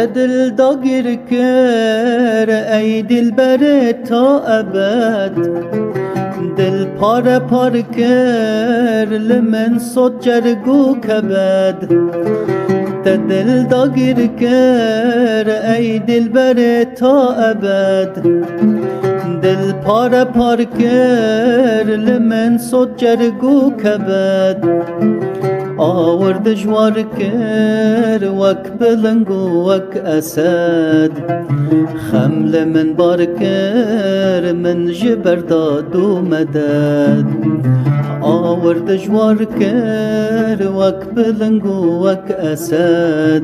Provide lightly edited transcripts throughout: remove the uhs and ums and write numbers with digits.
دل داگیر کر ای دل بر تا ابد دل پار پار کر لمن صد جرگو کبد دل داگیر کر ای دل بر تا ابد دل پار پار کر لمن صد جرگو کبد آورد جوار کر وک بلنگ و وک اسد خمل من بار کر من جبر داد و مدد آورد جوار کر وک بلنگ و وک اسد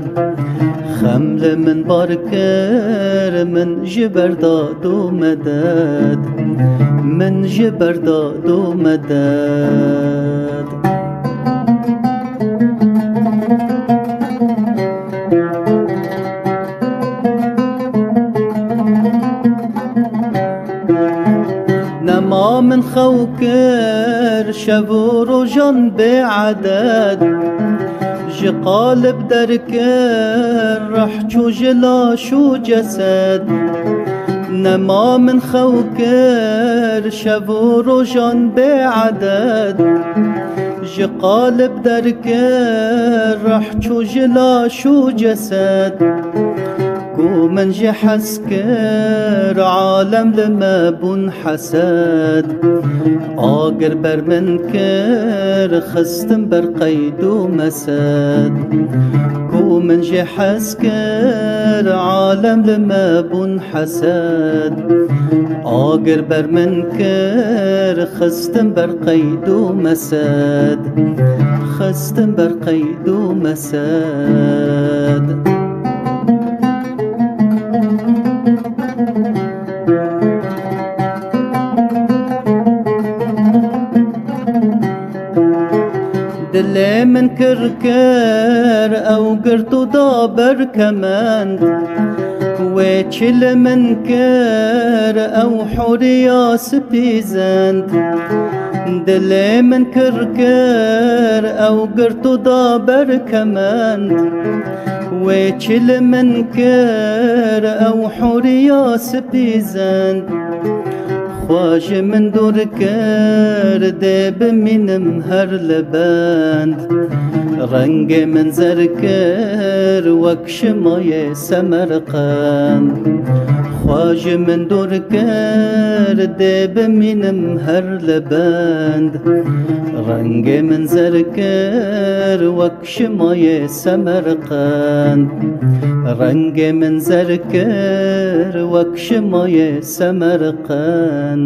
خمل من بار کر من جبر داد و مدد من جبر داد و مدد نما من خوكر شبور وجن بعدد جي قالب دركر رح جلا شو جسد نما من خوكر شبور وجن بعدد جي قالب دركر رح جلا شو جسد كو من جي حسكر عالم لما بن حسد آقر بر من كر خستم بر قيد ومسد كو من جي حسكر عالم لما بن حسد آقر بر من كر خستم بر قيد ومسد خستم بر قيد ومسد دلي من كركر او قرتو دابر كمان ويتشل من كر او حوريا سبيزند دلي من كركر او قرتو دابر كمان ويتشل من كر او حوريا سبيزند خواج من دور كر دب من مهر لبند رنگ من زركر وكش ماي سمرقند خواج من دور كر دب من مهر لبند رنگ من زركر وكش ماي سمرقند رنگ من زركر وكش ماي سمرقند